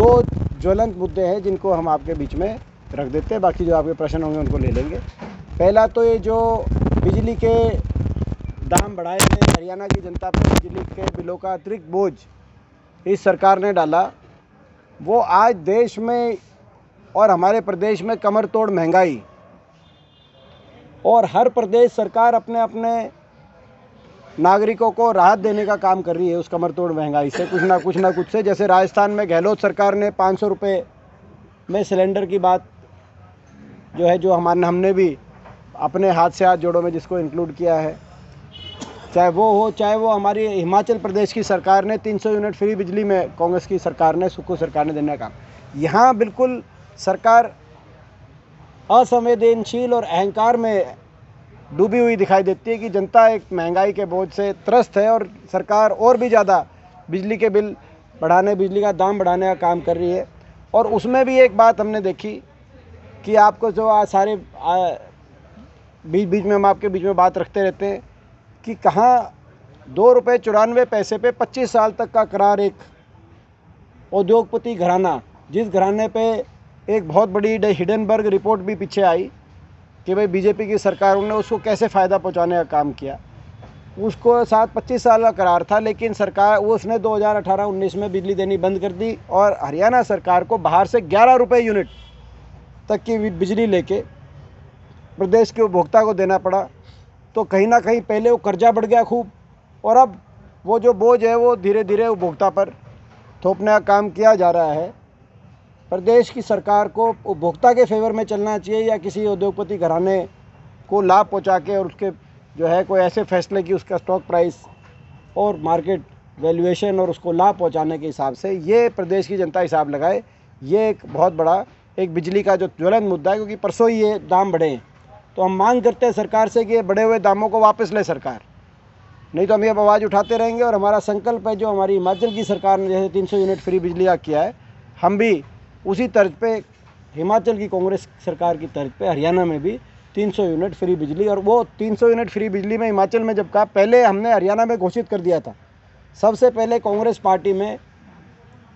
दो ज्वलंत मुद्दे हैं जिनको हम आपके बीच में रख देते हैं, बाकी जो आपके प्रश्न होंगे उनको ले लेंगे। पहला तो ये जो बिजली के दाम बढ़ाए थे, हरियाणा की जनता पर बिजली के बिलों का अतिरिक्त बोझ इस सरकार ने डाला, वो आज देश में और हमारे प्रदेश में कमर तोड़ महंगाई, और हर प्रदेश सरकार अपने अपने नागरिकों को राहत देने का काम कर रही है उस कमर तोड़ महंगाई से, कुछ ना कुछ से। जैसे राजस्थान में गहलोत सरकार ने 500 रुपये में सिलेंडर की बात जो है, जो हमने भी अपने हाथ से हाथ जोड़ों में जिसको इंक्लूड किया है, चाहे वो हमारी हिमाचल प्रदेश की सरकार ने 300 यूनिट फ्री बिजली में कांग्रेस की सरकार ने, सुक्खू सरकार ने देने का काम। यहाँ बिल्कुल सरकार असंवेदनशील और अहंकार में डूबी हुई दिखाई देती है कि जनता एक महंगाई के बोझ से त्रस्त है और सरकार और भी ज़्यादा बिजली के बिल बढ़ाने, बिजली का दाम बढ़ाने का काम कर रही है। और उसमें भी एक बात हमने देखी कि आपको जो सारे बीच में हम आपके बीच में बात रखते रहते हैं कि कहाँ 2 रुपये 94 पैसे पे 25 साल तक का करार, एक उद्योगपति घराना, जिस घराने पे एक बहुत बड़ी हिडेनबर्ग रिपोर्ट भी पीछे आई कि भाई बीजेपी की सरकारों ने उसको कैसे फ़ायदा पहुंचाने का काम किया, उसको साथ 25 साल का करार था, लेकिन सरकार उसने 2018-19 में बिजली देनी बंद कर दी और हरियाणा सरकार को बाहर से 11 रुपये यूनिट तक की बिजली लेके प्रदेश के उपभोक्ता को देना पड़ा। तो कहीं ना कहीं पहले वो कर्जा बढ़ गया खूब, और अब वो जो बोझ है वो धीरे धीरे उपभोक्ता पर थोपने का काम किया जा रहा है। प्रदेश की सरकार को उपभोक्ता के फेवर में चलना चाहिए या किसी उद्योगपति घराने को लाभ पहुंचा के और उसके जो है कोई ऐसे फैसले कि उसका स्टॉक प्राइस और मार्केट वैल्यूएशन और उसको लाभ पहुंचाने के हिसाब से ये प्रदेश की जनता हिसाब लगाए। ये एक बहुत बड़ा एक बिजली का जो ज्वलंत मुद्दा है, क्योंकि परसों ही ये दाम बढ़े हैं। तो हम मांग करते हैं सरकार से कि ये बढ़े हुए दामों को वापस ले सरकार, नहीं तो हम ये आवाज़ उठाते रहेंगे। और हमारा संकल्प है जो हमारी हिमाचल की सरकार ने जैसे 300 यूनिट फ्री बिजली का किया है, हम भी उसी तर्ज पे हिमाचल की कांग्रेस सरकार की तर्ज पे हरियाणा में भी 300 यूनिट फ्री बिजली। और वो 300 यूनिट फ्री बिजली में हिमाचल में जब कहा, पहले हमने हरियाणा में घोषित कर दिया था, सबसे पहले कांग्रेस पार्टी में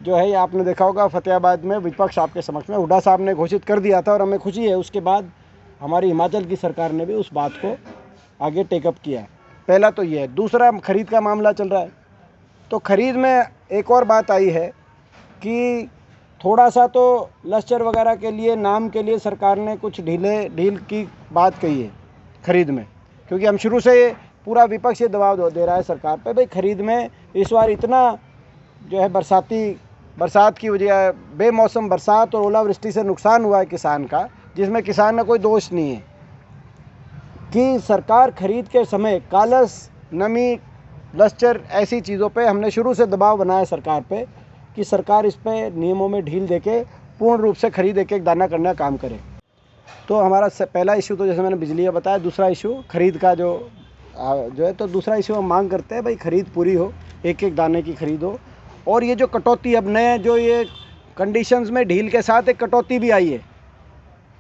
जो है, आपने देखा होगा फतेहाबाद में विपक्ष आपके समक्ष में हुड्डा साहब ने घोषित कर दिया था और हमें खुशी है उसके बाद हमारी हिमाचल की सरकार ने भी उस बात को आगे टेकअप किया है। पहला तो ये है। दूसरा, खरीद का मामला चल रहा है, तो खरीद में एक और बात आई है कि थोड़ा सा तो लश्कर वगैरह के लिए, नाम के लिए सरकार ने कुछ ढील की बात कही है खरीद में, क्योंकि हम शुरू से पूरा विपक्ष ये दबाव दे रहा है सरकार पे, भाई खरीद में इस बार इतना जो है बरसात की वजह, बेमौसम बरसात और ओलावृष्टि से नुकसान हुआ है किसान का, जिसमें किसान का कोई दोष नहीं है, कि सरकार खरीद के समय कालस, नमी, लश्कर ऐसी चीज़ों पे हमने शुरू से दबाव बनाया सरकार पे कि सरकार इस पे नियमों में ढील देके पूर्ण रूप से खरीद एक दाना करने का काम करे। तो हमारा पहला इशू तो जैसे मैंने बिजली का बताया। दूसरा इशू खरीद का जो है, तो दूसरा इशू हम मांग करते हैं भाई खरीद पूरी हो, एक दाने की खरीद हो। और ये जो कटौती अब नए जो ये कंडीशंस में ढील के साथ एक कटौती भी आई है,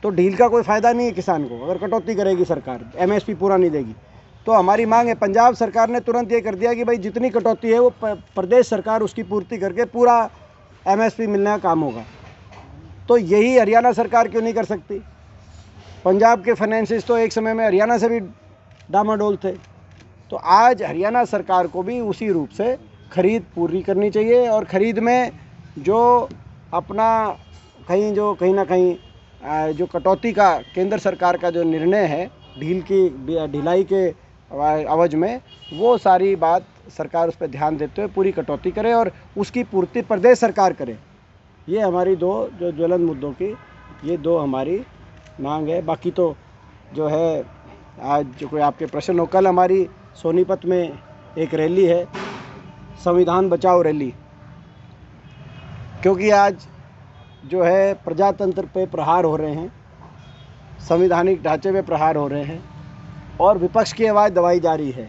तो ढील का कोई फ़ायदा नहीं है किसान को अगर कटौती करेगी सरकार, एमएसपी पूरा नहीं देगी। तो हमारी मांग है, पंजाब सरकार ने तुरंत ये कर दिया कि भाई जितनी कटौती है वो प्रदेश सरकार उसकी पूर्ति करके पूरा एमएसपी मिलने का काम होगा। तो यही हरियाणा सरकार क्यों नहीं कर सकती? पंजाब के फाइनेंसिस तो एक समय में हरियाणा से भी डामाडोल थे। तो आज हरियाणा सरकार को भी उसी रूप से खरीद पूरी करनी चाहिए। और ख़रीद में जो अपना कहीं ना कहीं जो कटौती का केंद्र सरकार का जो निर्णय है ढिलाई के अवज में, वो सारी बात सरकार उस पर ध्यान देते हुए पूरी कटौती करे और उसकी पूर्ति प्रदेश सरकार करे। ये हमारी दो जो ज्वलंत मुद्दों की ये दो हमारी मांग है। बाकी तो जो है आज जो कोई आपके प्रश्न हो, कल हमारी सोनीपत में एक रैली है, संविधान बचाओ रैली, क्योंकि आज जो है प्रजातंत्र पे प्रहार हो रहे हैं, संवैधानिक ढांचे पे प्रहार हो रहे हैं और विपक्ष की आवाज़ दबाई जा रही है।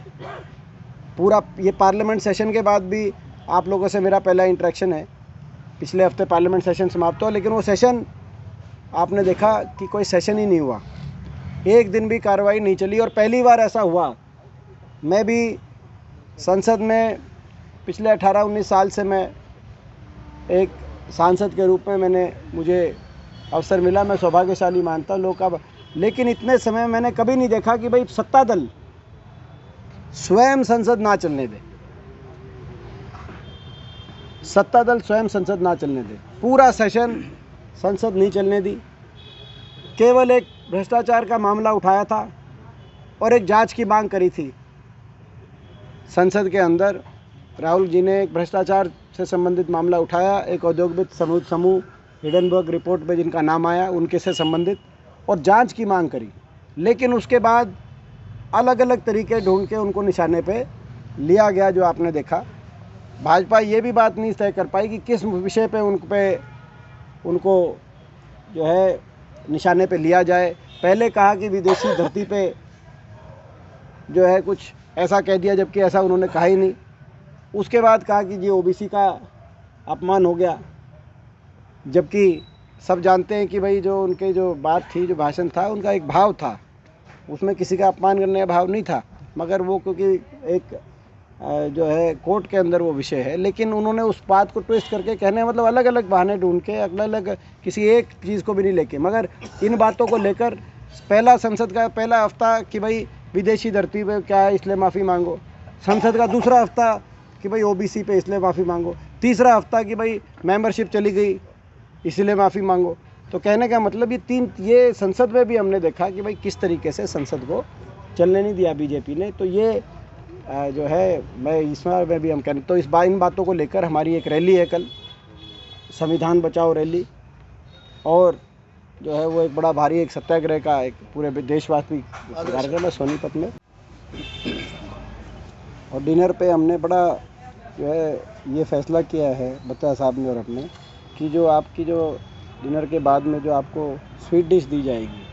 पूरा ये पार्लियामेंट सेशन के बाद भी आप लोगों से मेरा पहला इंटरेक्शन है। पिछले हफ्ते पार्लियामेंट सेशन समाप्त हुआ, लेकिन वो सेशन आपने देखा कि कोई सेशन ही नहीं हुआ, एक दिन भी कार्रवाई नहीं चली। और पहली बार ऐसा हुआ, मैं भी संसद में पिछले 18-19 साल से मैं एक सांसद के रूप में मुझे अवसर मिला, मैं सौभाग्यशाली मानता हूँ लोग का। लेकिन इतने समय मैंने कभी नहीं देखा कि भाई सत्ता दल स्वयं संसद ना चलने दे, सत्ता दल स्वयं संसद ना चलने दे। पूरा सेशन संसद नहीं चलने दी, केवल एक भ्रष्टाचार का मामला उठाया था और एक जांच की मांग करी थी। संसद के अंदर राहुल जी ने एक भ्रष्टाचार से संबंधित मामला उठाया, एक औद्योगिक समूह हिडनबर्ग रिपोर्ट में जिनका नाम आया उनके से संबंधित, और जांच की मांग करी। लेकिन उसके बाद अलग अलग तरीके ढूंढ के उनको निशाने पे लिया गया, जो आपने देखा। भाजपा ये भी बात नहीं तय कर पाई कि किस विषय पे उनको जो है निशाने पे लिया जाए। पहले कहा कि विदेशी धरती पे जो है कुछ ऐसा कह दिया, जबकि ऐसा उन्होंने कहा ही नहीं। उसके बाद कहा कि ये ओबीसी का अपमान हो गया, जबकि सब जानते हैं कि भाई जो उनके जो बात थी, जो भाषण था, उनका एक भाव था, उसमें किसी का अपमान करने का भाव नहीं था। मगर वो क्योंकि एक जो है कोर्ट के अंदर वो विषय है, लेकिन उन्होंने उस बात को ट्विस्ट करके कहने मतलब अलग अलग बहाने ढूंढ के, अलग अलग किसी एक चीज़ को भी नहीं लेके, मगर इन बातों को लेकर पहला संसद का पहला हफ्ता कि भाई विदेशी धरती पे क्या है इसलिए माफ़ी मांगो, संसद का दूसरा हफ्ता कि भाई ओबीसी पे इसलिए माफ़ी मांगो, तीसरा हफ्ता कि भाई मेंबरशिप चली गई इसलिए माफ़ी मांगो। तो कहने का मतलब ये संसद में भी हमने देखा कि भाई किस तरीके से संसद को चलने नहीं दिया बीजेपी ने। तो ये जो है मैं इस बार में भी हम कहते, तो इस बार इन बातों को लेकर हमारी एक रैली है कल, संविधान बचाओ रैली, और जो है वो एक बड़ा भारी एक सत्याग्रह का एक पूरे देशव्यापी कार्यक्रम है सोनीपत में। और डिनर पे हमने बड़ा जो है ये फैसला किया है बच्चा साहब ने और अपने, कि जो आपकी जो डिनर के बाद में जो आपको स्वीट डिश दी जाएगी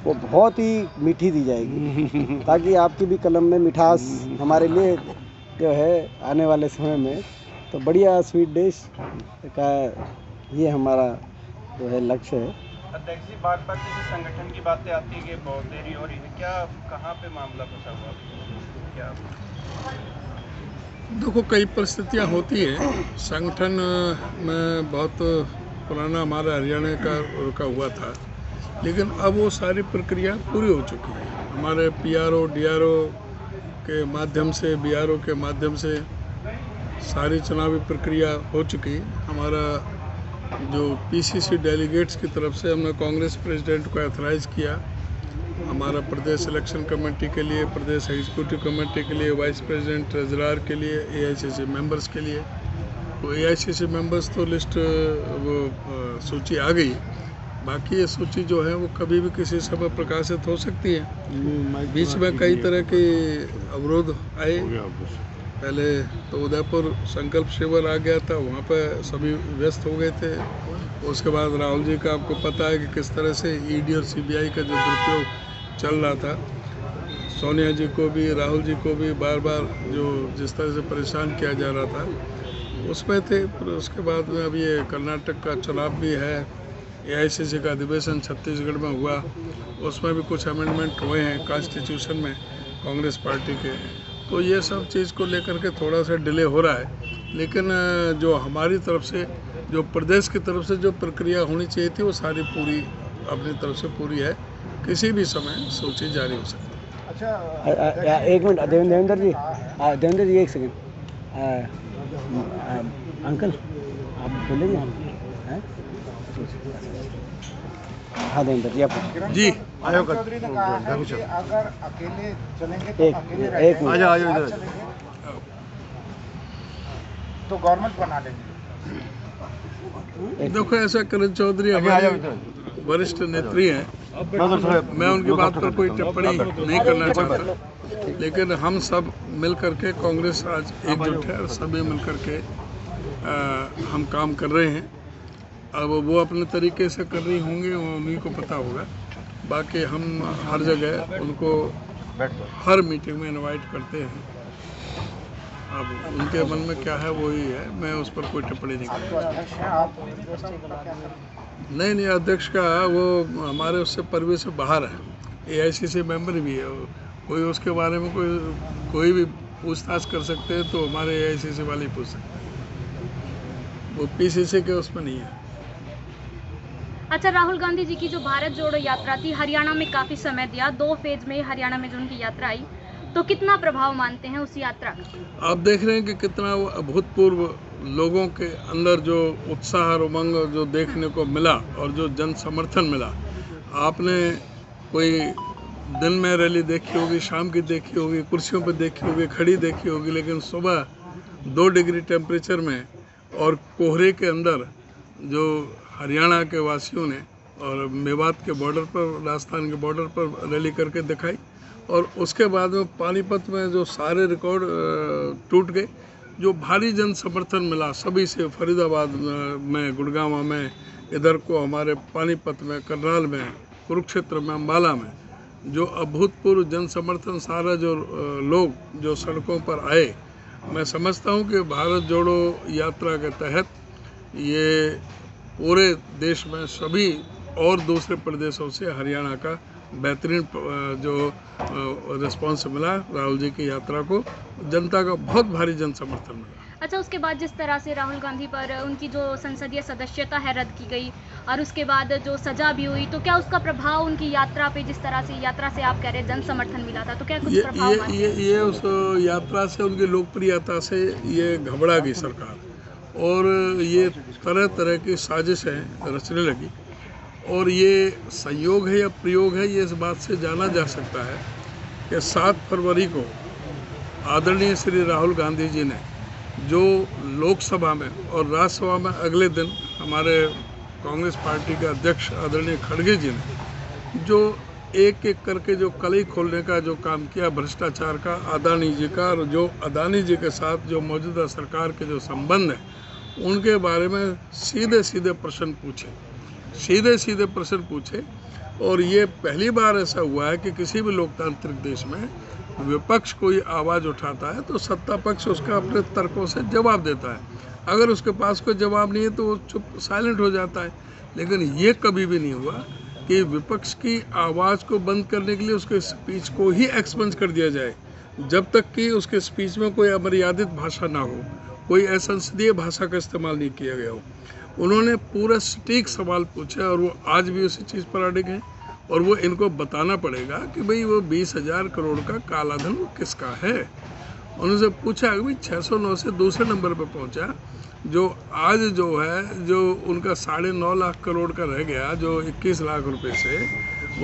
वो बहुत ही मीठी दी जाएगी, ताकि आपकी भी कलम में मिठास हमारे लिए जो है आने वाले समय में तो बढ़िया स्वीट डिश का ये हमारा जो है लक्ष्य है। अध्यक्ष जी, बार बार किसी संगठन की बातें आती है कि बहुत देरी हो रही है, क्या कहाँ पे मामला फंसा हुआ क्या? देखो, कई परिस्थितियाँ होती हैं। संगठन में बहुत पुराना हमारा हरियाणा का रुका हुआ था, लेकिन अब वो सारी प्रक्रिया पूरी हो चुकी है। हमारे पीआरओ डीआरओ के माध्यम से, बीआरओ के माध्यम से सारी चुनावी प्रक्रिया हो चुकी। हमारा जो पीसीसी डेलीगेट्स की तरफ से हमने कांग्रेस प्रेसिडेंट को ऑथराइज़ किया, हमारा प्रदेश इलेक्शन कमेटी के लिए, प्रदेश एग्जीक्यूटिव कमेटी के लिए, वाइस प्रेसिडेंट ट्रेजरर के लिए, एआईसीसी मेंबर्स के लिए। तो एआईसीसी मेंबर्स तो लिस्ट वो सूची आ गई, बाकी ये सूची जो है वो कभी भी किसी समय प्रकाशित हो सकती है। बीच में कई तरह के अवरोध आए। पहले तो उदयपुर संकल्प शिविर आ गया था, वहाँ पर सभी व्यस्त हो गए थे। उसके बाद राहुल जी का आपको पता है कि किस तरह से ईडी और सीबीआई का जो दुरुपयोग चल रहा था, सोनिया जी को भी राहुल जी को भी बार बार जो जिस तरह से परेशान किया जा रहा था उसमें थे। फिर उसके बाद में अब ये कर्नाटक का चुनाव भी है, एआईसीसी का अधिवेशन छत्तीसगढ़ में हुआ, उसमें भी कुछ अमेंडमेंट हुए हैं कॉन्स्टिट्यूशन में कांग्रेस पार्टी के। तो ये सब चीज़ को लेकर के थोड़ा सा डिले हो रहा है, लेकिन जो हमारी तरफ से, जो प्रदेश की तरफ से जो प्रक्रिया होनी चाहिए थी वो सारी पूरी अपनी तरफ से पूरी है। किसी भी समय सूची जारी हो सकती है। अच्छा, एक मिनट देवेंद्र जी एक सेकंड। अंकल आप बोलेंगे? हाँ देवेंद्र जी, आप जी आयोग चौधरी ने कहा है कि अगर अकेले चलेंगे तो अकेले एक मिनट तो गवर्नमेंट बना लेंगे। देखो, ऐसा करण चौधरी हमारे वरिष्ठ नेत्री हैं, मैं उनकी बात पर कोई टिप्पणी नहीं करना चाहता, लेकिन हम सब मिल करके, कांग्रेस आज एकजुट है और सभी मिल करके हम काम कर रहे हैं। अब वो अपने तरीके से कर रही होंगे, वो उन्हीं को पता होगा। बाकी हम हर जगह उनको हर मीटिंग में इनवाइट करते हैं। अब उनके मन में क्या है वही है, मैं उस पर कोई टिप्पणी नहीं करूँगा। नहीं, अध्यक्ष का वो हमारे उससे परवे से बाहर है, एआईसीसी मेंबर भी है। कोई उसके बारे में कोई भी पूछताछ कर सकते हैं, तो हमारे एआईसीसी वाले पूछ सकते हैं। वो पीसीसी के उसमें नहीं है। अच्छा, राहुल गांधी जी की जो भारत जोड़ो यात्रा थी, हरियाणा में काफ़ी समय दिया, 2 फेज में हरियाणा में जो उनकी यात्रा आई, तो कितना प्रभाव मानते हैं उस यात्रा का? आप देख रहे हैं कि कितना वो अभूतपूर्व लोगों के अंदर जो उत्साह और उमंग जो देखने को मिला और जो जन समर्थन मिला। आपने कोई दिन में रैली देखी होगी, शाम की देखी होगी, कुर्सियों पर देखी होगी, खड़ी देखी होगी, लेकिन सुबह 2 डिग्री टेम्परेचर में और कोहरे के अंदर जो हरियाणा के वासियों ने और मेवात के बॉर्डर पर, राजस्थान के बॉर्डर पर रैली करके दिखाई। और उसके बाद में पानीपत में जो सारे रिकॉर्ड टूट गए, जो भारी जन समर्थन मिला सभी से, फरीदाबाद में, गुड़गांव में, इधर को हमारे पानीपत में, करनाल में, कुरुक्षेत्र में, अम्बाला में, जो अभूतपूर्व जन समर्थन, सारा जो लोग जो सड़कों पर आए, मैं समझता हूं कि भारत जोड़ो यात्रा के तहत ये पूरे देश में सभी और दूसरे प्रदेशों से हरियाणा का बेहतरीन जो रिस्पांस मिला राहुल जी की यात्रा को, जनता का बहुत भारी जन समर्थन मिला। अच्छा, उसके बाद जिस तरह से राहुल गांधी पर उनकी जो संसदीय सदस्यता है रद्द की गई और उसके बाद जो सजा भी हुई, तो क्या उसका प्रभाव उनकी यात्रा पे, जिस तरह से यात्रा से आप कह रहे हैं जन समर्थन मिला था, तो क्या कुछ प्रभाव ये उस यात्रा से, उनकी लोकप्रियता से ये घबरा गई सरकार और ये तरह तरह की साजिशें रचने लगी। और ये संयोग है या प्रयोग है, ये इस बात से जाना जा सकता है कि 7 फरवरी को आदरणीय श्री राहुल गांधी जी ने जो लोकसभा में और राज्यसभा में अगले दिन हमारे कांग्रेस पार्टी के अध्यक्ष आदरणीय खड़गे जी ने जो एक एक करके जो कलई खोलने का जो काम किया भ्रष्टाचार का, अदानी जी का, और जो अदानी जी के साथ जो मौजूदा सरकार के जो संबंध है उनके बारे में सीधे सीधे प्रश्न पूछे। और ये पहली बार ऐसा हुआ है कि किसी भी लोकतांत्रिक देश में विपक्ष कोई आवाज़ उठाता है तो सत्ता पक्ष उसका अपने तर्कों से जवाब देता है। अगर उसके पास कोई जवाब नहीं है तो वो चुप साइलेंट हो जाता है। लेकिन ये कभी भी नहीं हुआ कि विपक्ष की आवाज़ को बंद करने के लिए उसके स्पीच को ही एक्सपेंस कर दिया जाए, जब तक कि उसके स्पीच में कोई अमर्यादित भाषा ना हो, कोई असंसदीय भाषा का इस्तेमाल नहीं किया गया हो। उन्होंने पूरा सटीक सवाल पूछा और वो आज भी उसी चीज़ पर अड़िग हैं। और वो इनको बताना पड़ेगा कि भाई वो 20,000 करोड़ का काला धन वो किसका है। उनसे पूछा कि भाई 609 से दूसरे नंबर पर पहुंचा, जो आज जो है जो उनका 9.5 लाख करोड़ का रह गया, जो 21 लाख रुपए से,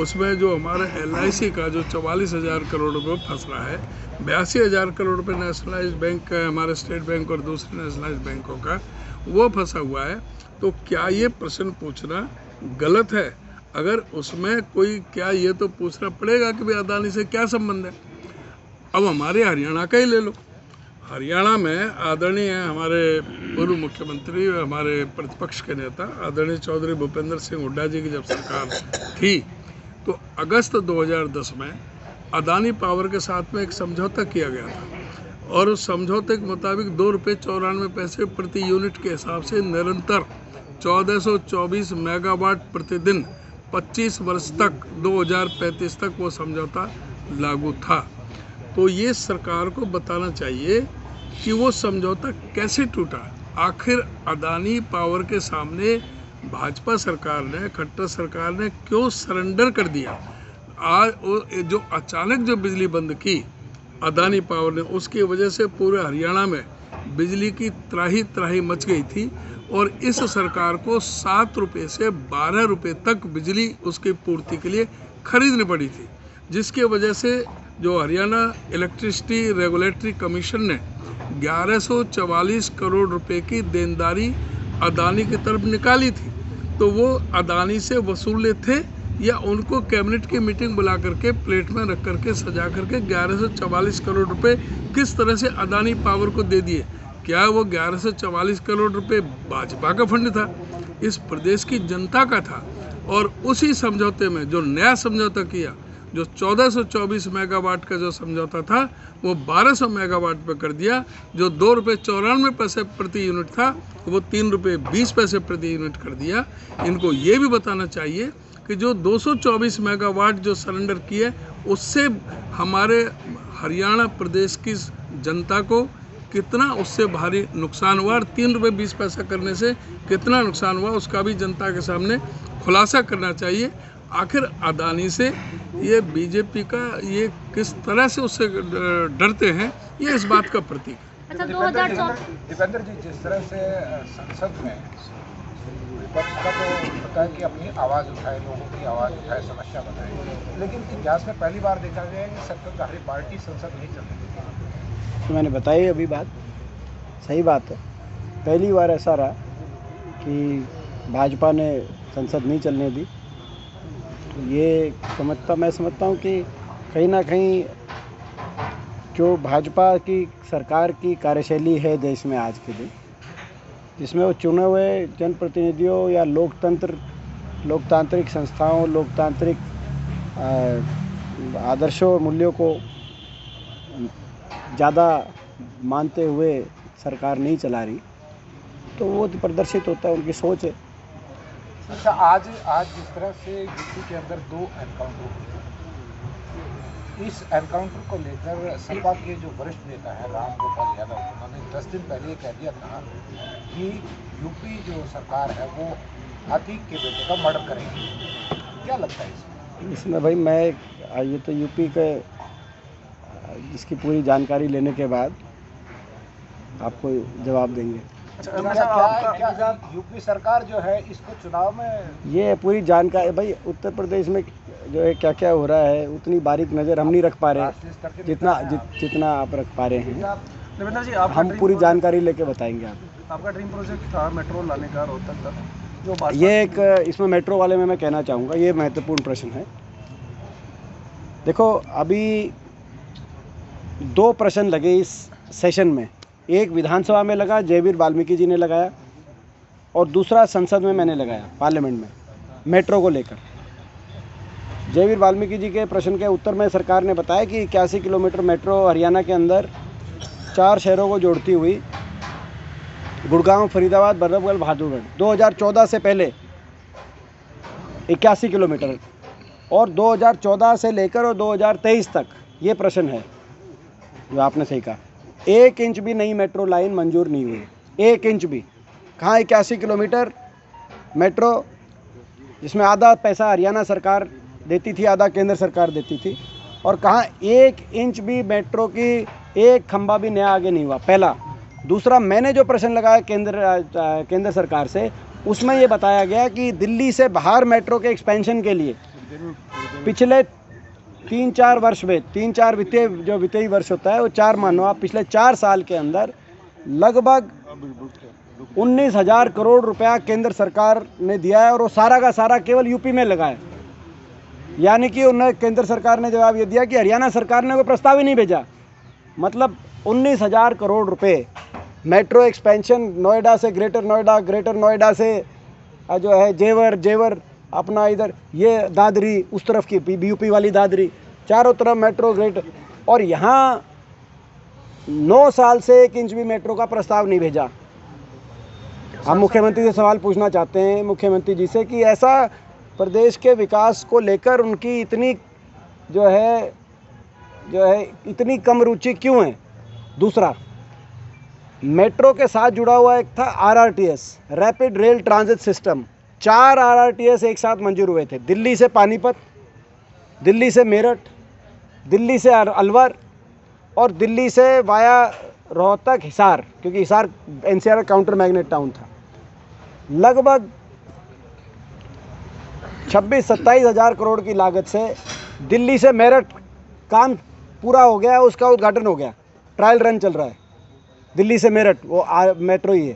उसमें जो हमारा LIC का जो 44,000 करोड़ रुपये फंस रहा है, 82,000 करोड़ रुपये नेशनलाइज बैंक का, हमारे स्टेट बैंक और दूसरे नेशनलाइज बैंकों का वो फंसा हुआ है। तो क्या ये प्रश्न पूछना गलत है? अगर उसमें कोई, क्या ये तो पूछना पड़ेगा कि भाई अदानी से क्या संबंध है। अब हमारे हरियाणा का ही ले लो। हरियाणा में आदरणीय हमारे पूर्व मुख्यमंत्री, हमारे प्रतिपक्ष के नेता आदरणीय चौधरी भूपेंद्र सिंह हुड्डा जी की जब सरकार थी तो अगस्त 2010 में अदानी पावर के साथ में एक समझौता किया गया था और उस समझौते के मुताबिक ₹2.94 प्रति यूनिट के हिसाब से निरंतर 1424 मेगावाट प्रतिदिन 25 वर्ष तक 2035 तक वो समझौता लागू था। तो ये सरकार को बताना चाहिए कि वो समझौता कैसे टूटा। आखिर अदानी पावर के सामने भाजपा सरकार ने, खट्टर सरकार ने क्यों सरेंडर कर दिया? आज जो अचानक जो बिजली बंद की अदानी पावर ने, उसकी वजह से पूरे हरियाणा में बिजली की त्राही त्राही मच गई थी और इस सरकार को 7 रुपये से 12 रुपये तक बिजली उसकी पूर्ति के लिए खरीदनी पड़ी थी, जिसके वजह से जो हरियाणा इलेक्ट्रिसिटी रेगुलेटरी कमीशन ने 1144 करोड़ रुपए की देनदारी अदानी की तरफ निकाली थी। तो वो अदानी से वसूले थे या उनको कैबिनेट की मीटिंग बुला करके प्लेट में रख करके सजा करके 1144 करोड़ रुपए किस तरह से अदानी पावर को दे दिए? क्या वो 1144 करोड़ रुपए भाजपा का फंड था? इस प्रदेश की जनता का था। और उसी समझौते में जो नया समझौता किया, जो 1424 मेगावाट का जो समझौता था, वो 1200 मेगावाट पे कर दिया। जो ₹2.94 प्रति यूनिट था वो ₹3.20 प्रति यूनिट कर दिया। इनको ये भी बताना चाहिए कि जो 224 मेगावाट जो सरेंडर किए, उससे हमारे हरियाणा प्रदेश की जनता को कितना उससे भारी नुकसान हुआ और 3 रुपये 20 पैसा करने से कितना नुकसान हुआ उसका भी जनता के सामने खुलासा करना चाहिए। आखिर अदानी से ये बीजेपी का ये किस तरह से उससे डरते हैं, ये इस बात का प्रतीक है। अच्छा, 2014 दीपेंद्र जी, जिस तरह से संसद में विपक्ष का तो होता है कि अपनी आवाज़ उठाए, लोगों की आवाज़ उठाए, समस्या बताए, लेकिन इतिहास में पहली बार देखा गया है कि सत्ताधारी पार्टी संसद नहीं चल रही। तो मैंने बताई अभी बात, सही बात है। पहली बार ऐसा रहा कि भाजपा ने संसद नहीं चलने दी। तो ये मैं समझता हूँ कि कहीं ना कहीं जो भाजपा की सरकार की कार्यशैली है देश में आज के दिन, जिसमें वो चुने हुए जनप्रतिनिधियों या लोकतांत्रिक संस्थाओं, लोकतांत्रिक आदर्शों और मूल्यों को ज़्यादा मानते हुए सरकार नहीं चला रही, तो वो प्रदर्शित होता है, उनकी सोच है। अच्छा, आज जिस तरह से यूपी के अंदर 2 एनकाउंटर हुए, इस एनकाउंटर को लेकर सपा के जो वरिष्ठ नेता है राम गोपाल यादव, उन्होंने 10 दिन पहले कह दिया था कि यूपी जो सरकार है वो अतीक के बेटे का मर्डर करेगी। क्या लगता है इसमें भाई ये तो यूपी के इसकी पूरी जानकारी लेने के बाद आपको जवाब देंगे। क्या यूपी सरकार जो है इसको चुनाव में, ये पूरी जानकारी भाई उत्तर प्रदेश में जो है क्या क्या हो रहा है उतनी बारीक नज़र हम नहीं रख पा रहे जितना आप रख पा रहे हैं। देवेंद्र जी, हम पूरी जानकारी लेके बताएंगे आपका ड्रीम प्रोजेक्ट था मेट्रो लाने का रोहतक तक, जो ये एक इसमें मेट्रो वाले में मैं कहना चाहूँगा, ये महत्वपूर्ण प्रश्न है। देखो, अभी 2 प्रश्न लगे इस सेशन में, एक विधानसभा में लगा, जयवीर वाल्मीकि जी ने लगाया, और दूसरा संसद में मैंने लगाया, पार्लियामेंट में, मेट्रो को लेकर। जयवीर वाल्मीकि जी के प्रश्न के उत्तर में सरकार ने बताया कि 81 किलोमीटर मेट्रो हरियाणा के अंदर 4 शहरों को जोड़ती हुई गुड़गांव, फरीदाबाद, बल्लभगढ़, बहादुरगढ़ 2014 से पहले 81 किलोमीटर और 2014 से लेकर और 2023 तक, ये प्रश्न है जो आपने सही कहा। 1 इंच भी नई मेट्रो लाइन मंजूर नहीं हुई, 1 इंच भी। कहाँ 81 किलोमीटर मेट्रो, जिसमें आधा पैसा हरियाणा सरकार देती थी, आधा केंद्र सरकार देती थी, और कहाँ 1 इंच भी मेट्रो की एक खंभा भी नया आगे नहीं हुआ, पहला। दूसरा, मैंने जो प्रश्न लगाया केंद्र सरकार से, उसमें ये बताया गया कि दिल्ली से बाहर मेट्रो के एक्सपेंशन के लिए पिछले 3-4 वर्ष में, 3-4 वित्तीय वर्ष होता है वो 4 मानो आप, पिछले 4 साल के अंदर लगभग 19,000 करोड़ रुपया केंद्र सरकार ने दिया है, और वो सारा का सारा केवल यूपी में लगा है। यानी कि उन्हें केंद्र सरकार ने जवाब ये दिया कि हरियाणा सरकार ने कोई प्रस्ताव ही नहीं भेजा। मतलब 19,000 करोड़ रुपए मेट्रो एक्सपेंशन, नोएडा से ग्रेटर नोएडा से जो है जेवर अपना इधर ये दादरी, उस तरफ की यूपी वाली दादरी, चारों तरफ मेट्रो ग्रेटर, और यहाँ 9 साल से 1 इंच भी मेट्रो का प्रस्ताव नहीं भेजा। हम मुख्यमंत्री से सवाल पूछना चाहते हैं, मुख्यमंत्री जी से, कि ऐसा प्रदेश के विकास को लेकर उनकी इतनी जो है इतनी कम रुचि क्यों है। दूसरा, मेट्रो के साथ जुड़ा हुआ एक था RRTS, rapid rail transit system. 4 RRTS एक साथ मंजूर हुए थे, दिल्ली से पानीपत, दिल्ली से मेरठ, दिल्ली से अलवर, और दिल्ली से वाया रोहतक, हिसार, क्योंकि Hisar NCR counter magnet town था। लगभग 26-27 हज़ार करोड़ की लागत से दिल्ली से मेरठ काम पूरा हो गया, उसका उद्घाटन हो गया, ट्रायल रन चल रहा है। दिल्ली से मेरठ वो मेट्रो ही है,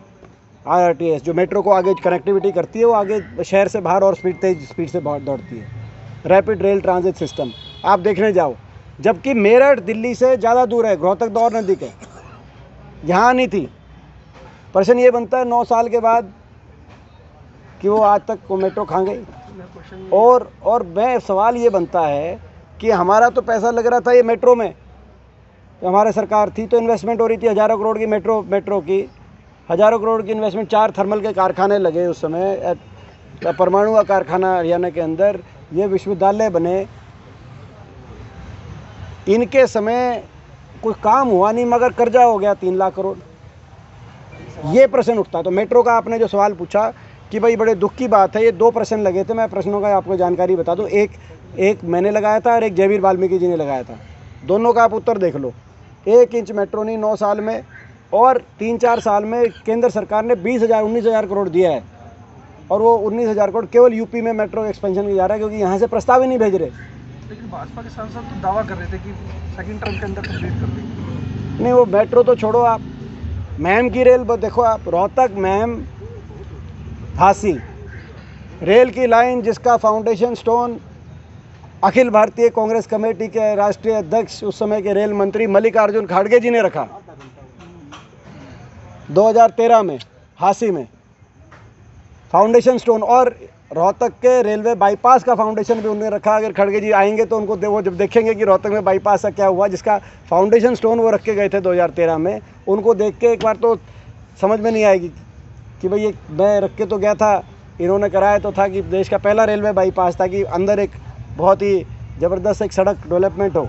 RRTS, जो मेट्रो को आगे कनेक्टिविटी करती है, वो आगे शहर से बाहर और तेज स्पीड से बाहर दौड़ती है, रैपिड रेल ट्रांजिट सिस्टम। आप देखने जाओ, जबकि मेरठ दिल्ली से ज़्यादा दूर है, रोहतक तो और नज़दीक है, यहाँ नहीं थी। प्रश्न ये बनता है 9 साल के बाद कि वो आज तक वो मेट्रो कहाँ गई। और मैं सवाल ये बनता है कि हमारा तो पैसा लग रहा था ये मेट्रो में, तो हमारे सरकार थी तो इन्वेस्टमेंट हो रही थी हज़ारों करोड़ की, मेट्रो की हज़ारों करोड़ की इन्वेस्टमेंट। 4 थर्मल के कारखाने लगे उस समय, परमाणु का कारखाना हरियाणा के अंदर, ये विश्वविद्यालय बने। इनके समय कुछ काम हुआ नहीं मगर कर्जा हो गया 3 लाख करोड़, ये प्रश्न उठता। तो मेट्रो का आपने जो सवाल पूछा कि भाई बड़े दुख की बात है, ये 2 प्रश्न लगे थे, मैं प्रश्नों का आपको जानकारी बता दूं। एक मैंने लगाया था और एक जयवीर वाल्मीकि जी ने लगाया था, दोनों का आप उत्तर देख लो। 1 इंच मेट्रो नहीं 9 साल में, और 3-4 साल में केंद्र सरकार ने 19,000 करोड़ दिया है, और वो 19,000 करोड़ केवल यूपी में मेट्रो एक्सपेंशन की जा रहा है, क्योंकि यहाँ से प्रस्ताव ही नहीं भेज रहे। लेकिन भाजपा के सांसद तो दावा कर रहे थे कि सेकंड टर्म के अंदर कंप्लीट कर देंगे। नहीं, वो मेट्रो तो छोड़ो, आप महम की रेल देखो, आप रोहतक महम झांसी रेल की लाइन, जिसका foundation stone Akhil Bharatiya Congress committee के राष्ट्रीय अध्यक्ष उस समय के रेल मंत्री मल्लिकार्जुन खड़गे जी ने रखा 2013 में झांसी में फाउंडेशन स्टोन, और रोहतक के रेलवे बाईपास का फाउंडेशन भी उन्होंने रखा। अगर खड़गे जी आएंगे तो उनको वो जब देखेंगे कि रोहतक में बाईपास का क्या हुआ, जिसका फाउंडेशन स्टोन वो रख के गए थे 2013 में, उनको देख के एक बार तो समझ में नहीं आएगी कि भाई ये मैं रख के तो गया था, इन्होंने कराया तो था कि देश का पहला रेलवे बाईपास था, कि अंदर एक बहुत ही ज़बरदस्त एक सड़क डेवलपमेंट हो,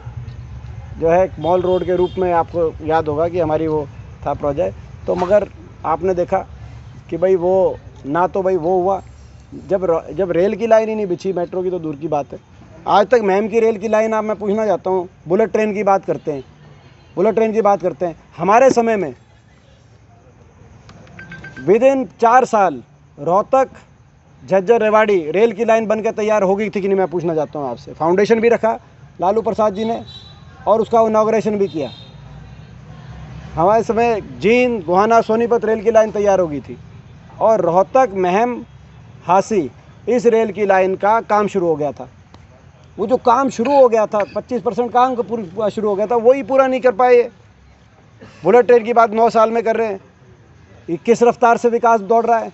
जो है मॉल रोड के रूप में, आपको याद होगा कि हमारी वो था प्रोजेक्ट। तो मगर आपने देखा कि भाई वो ना तो भाई वो हुआ, जब रेल की लाइन ही नहीं बिछी, मेट्रो की तो दूर की बात है। आज तक महम की रेल की लाइन, आप मैं पूछना चाहता हूँ, बुलेट ट्रेन की बात करते हैं, बुलेट ट्रेन की बात करते हैं, हमारे समय में विदिन 4 साल रोहतक झज्जर रेवाड़ी रेल की लाइन बनकर तैयार हो गई थी कि नहीं, मैं पूछना चाहता हूँ आपसे। फाउंडेशन भी रखा लालू प्रसाद जी ने, और उसका इनॉग्रेशन भी किया। हमारे समय जींद गोहाना सोनीपत रेल की लाइन तैयार हो गई थी, और रोहतक महम झांसी इस रेल की लाइन का काम शुरू हो गया था। वो जो काम शुरू हो गया था, 25% काम का पूरा शुरू हो गया था, वही पूरा नहीं कर पाए। बुलेट ट्रेन की बात 9 साल में कर रहे हैं, ये किस रफ्तार से विकास दौड़ रहा है।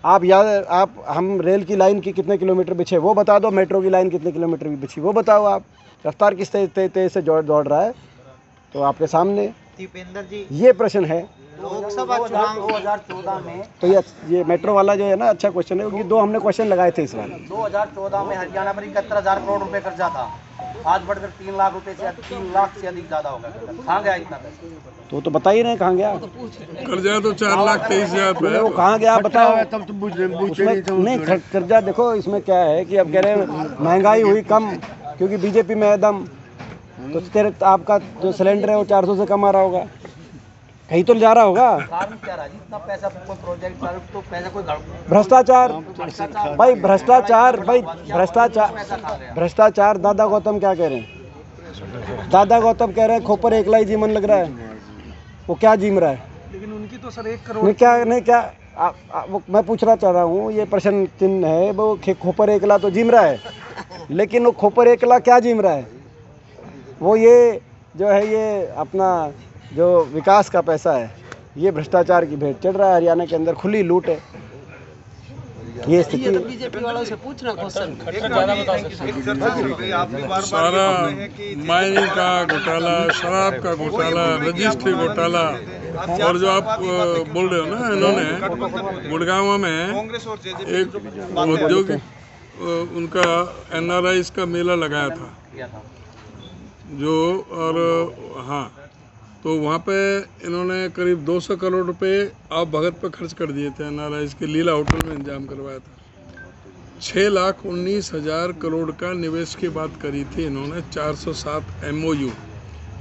आप हम रेल की लाइन की कितने किलोमीटर बिछे वो बता दो, मेट्रो की लाइन कितने किलोमीटर भी बिछी वो बताओ, आप रफ्तार किस तेज से दौड़ रहा है, तो आपके सामने दीपेंद्र जी ये प्रश्न है। लोकसभा चुनाव 2014 में तो ये मेट्रो वाला जो है ना, अच्छा क्वेश्चन है, क्योंकि 2 हमने क्वेश्चन लगाए थे इस बार। 2014 में हरियाणा पर 71,000 करोड़ रुपए कर्जा था, आज बढ़कर 3 लाख रुपए से 3 लाख से अधिक ज्यादा हो गया। कहाँ गया इतना पैसा? तो बता ही नहीं कहाँ गया कर्जा, तो 4,23,000 पे वो कहाँ गया बताओ। उसमें नहीं, कर्जा देखो, इसमें क्या है कि अब कह रहे हैं महंगाई हुई कम, क्योंकि बीजेपी में है दम, तो आपका जो सिलेंडर है वो 400 से कम आ रहा होगा, कहीं तो जा रहा होगा। कारण क्या रहा जी, इतना पैसा कोई प्रोजेक्ट चालू, तो पैसा कोई भ्रष्टाचार भाई, भ्रष्टाचार। दादा गौतम क्या कह रहे हैं? दादा गौतम कह रहे हैं खोपर एकला ही जीवन लग रहा है। वो क्या जीम रहा है? लेकिन उनकी तो सर 1 करोड़ नहीं क्या वो मैं पूछना चाह रहा हूँ, ये प्रश्न चिन्ह है। वो खोपर एकला तो जीम रहा है, लेकिन वो खोपर एकला क्या जीम रहा है? वो ये जो है, ये अपना जो विकास का पैसा है, ये भ्रष्टाचार की भेंट चढ़ रहा है। हरियाणा के अंदर खुली लूट है, ये स्थिति है। बीजेपी वालों से पूछना क्वेश्चन सारा माइनिंग का घोटाला, शराब का घोटाला, रजिस्ट्री घोटाला, और जो आप बोल रहे हो ना, इन्होंने गुड़गांव में एक औद्योगिक उनका NRIs का मेला लगाया था जो, और हाँ, तो वहाँ पे इन्होंने करीब 200 करोड़ रुपए आप भगत पे खर्च कर दिए थे। NRIs के लीला होटल में इंतजाम करवाया था। 6,19,000 करोड़ का निवेश की बात करी थी इन्होंने, 407 MOU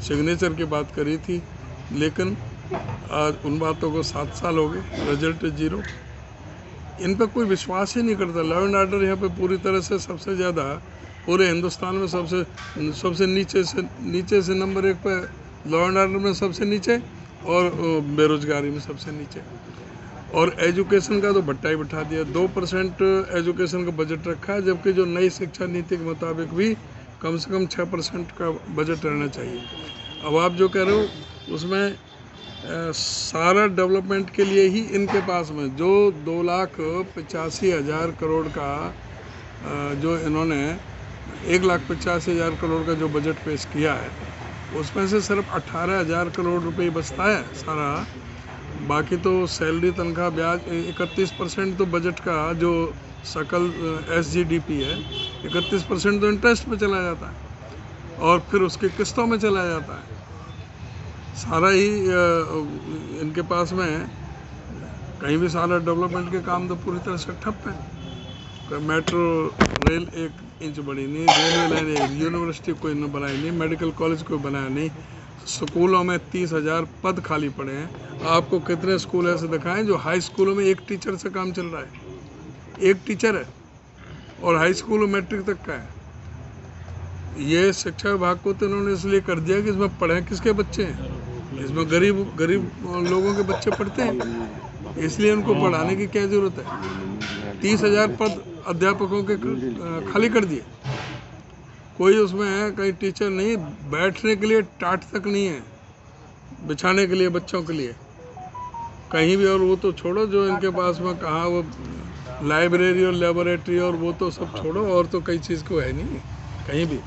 सिग्नेचर की बात करी थी, लेकिन आज उन बातों को 7 साल हो गए, रिजल्ट 0। इन पर कोई विश्वास ही नहीं करता। लॉ एंड ऑर्डर यहाँ पे पूरी तरह से सबसे ज़्यादा पूरे हिंदुस्तान में सबसे नीचे से नंबर 1 पे, लॉ एंड ऑर्डर में सबसे नीचे, और बेरोजगारी में सबसे नीचे। और एजुकेशन का तो भट्टा ही बैठा दिया। 2% एजुकेशन का बजट रखा है, जबकि जो नई शिक्षा नीति के मुताबिक भी कम से कम 6% का बजट रहना चाहिए। अब आप जो कह रहे हो उसमें सारा डेवलपमेंट के लिए ही इनके पास में जो 2,85,000 करोड़ का जो इन्होंने 1,85,000 करोड़ का जो बजट पेश किया है, उसमें से सिर्फ 18,000 करोड़ रुपए बचता है सारा। बाकी तो सैलरी, तनख्वाह, ब्याज, 31% तो बजट का जो सकल SGDP है, 31% तो इंटरेस्ट में चला जाता है, और फिर उसकी किस्तों में चला जाता है। सारा ही इनके पास में है। कहीं भी सारा डेवलपमेंट के काम तो पूरी तरह से ठप है। मेट्रो रेल 1 इंच बनी नहीं, रेलवे लाइन, एक यूनिवर्सिटी कोई न बनाई नहीं, मेडिकल कॉलेज कोई बनाया नहीं, स्कूलों में 30,000 पद खाली पड़े हैं। आपको कितने स्कूल ऐसे दिखाएं जो हाई स्कूलों में एक टीचर से काम चल रहा है, एक टीचर है, और हाई स्कूल मैट्रिक तक का है। ये शिक्षा विभाग को तो इन्होंने इसलिए कर दिया कि इसमें पढ़े किसके बच्चे हैं, इसमें गरीब लोगों के बच्चे पढ़ते हैं, इसलिए उनको पढ़ाने की क्या जरूरत है। 30,000 पद अध्यापकों के खाली कर दिए, कोई उसमें है कहीं टीचर नहीं, बैठने के लिए टाट तक नहीं है, बिछाने के लिए बच्चों के लिए कहीं भी। और वो तो छोड़ो, जो इनके पास में कहाँ वो लाइब्रेरी और लेबोरेटरी और वो तो सब छोड़ो, और तो कई चीज़ को है नहीं कहीं भी।